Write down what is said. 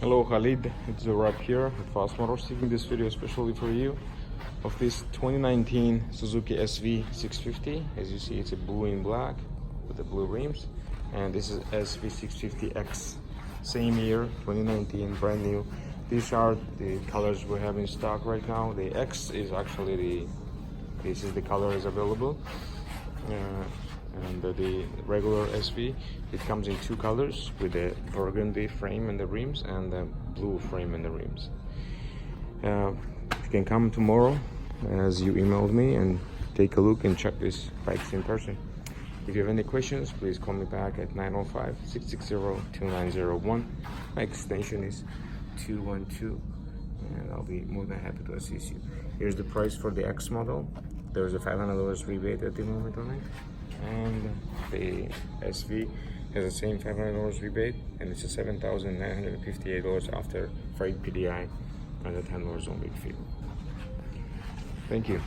Hello Khalid, it's the Rap here at Vos Motors, taking this video especially for you of this 2019 Suzuki SV650. As you see, it's a blue in black with the blue rims, and this is SV650X, same year, 2019, brand new. These are the colors we have in stock right now. The X is actually this is the color is available. And the regular SV, it comes in two colors, with the burgundy frame and the rims and the blue frame and the rims. You can come tomorrow as you emailed me and take a look and check these bikes in person. If you have any questions, please call me back at 905-660-2901. My extension is 212, and I'll be more than happy to assist you. Here's the price for the X model. There's a $500 rebate at the moment on it, and the SV has the same $500 rebate, and it's a $7,958 after freight, PDI, and the $10 on big fee. Thank you.